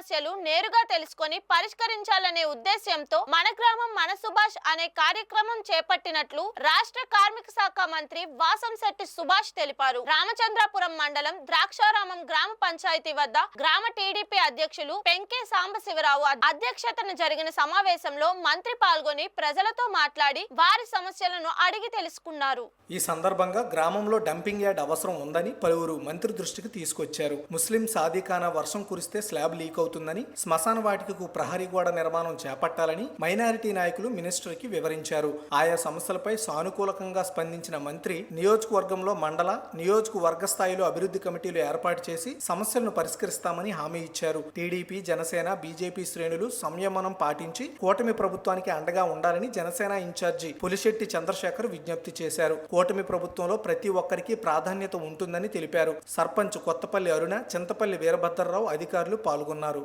సమస్యలు నేరుగా తెలుసుకొని పరిష్కరించాలనే ఉద్దేశ్యంతో మన గ్రామం మన సుభాష్ అనే కార్యక్రమం చేపట్టినట్లు రాష్ట్ర కార్మిక శాఖ మంత్రి వాసంశెట్టి సుభాష్ తెలిపారు. రామచంద్రాపురం మండలం ద్రాక్షారామం గ్రామ పంచాయతీ వద్ద గ్రామ టీడీపీ అధ్యక్షులు పెంకే సాంబశివరావు అధ్యక్షతన జరిగిన సమావేశంలో మంత్రి పాల్గొని ప్రజలతో మాట్లాడి వారి సమస్యలను అడిగి తెలుసుకున్నారు. ఈ సందర్భంగా గ్రామంలో డంపింగ్ యార్డ్ అవసరం ఉందని పలువురు మంత్రి దృష్టికి తీసుకొచ్చారు. ముస్లిం సాదిఖానా వర్షం కురిస్తే స్లాబ్ లీక్ అవుతుందని, శ్మశాన వాటికకు ప్రహరీ గోడ నిర్మాణం చేపట్టాలని మైనారిటీ నాయకులు మినిస్టర్ కి వివరించారు. ఆయా సమస్యలపై సానుకూలంగా స్పందించిన మంత్రి నియోజకవర్గంలో మండల, నియోజకవర్గ స్థాయిలో అభివృద్ధి కమిటీలు ఏర్పాటు చేసి సమస్యలను పరిష్కరిస్తామని హామీ ఇచ్చారు. టీడీపీ, జనసేన, బీజేపీ శ్రేణులు సంయమనం పాటించి కూటమి ప్రభుత్వానికి అండగా ఉండాలని జనసేన ఇన్ఛార్జి పులిశెట్టి చంద్రశేఖర్ విజ్ఞప్తి చేశారు. కూటమి ప్రభుత్వంలో ప్రతి ఒక్కరికి ప్రాధాన్యత ఉంటుందని తెలిపారు. సర్పంచ్ కొత్తపల్లి అరుణ, చింతపల్లి వీరభద్రరావు అధికారులు పాల్గొన్నారు.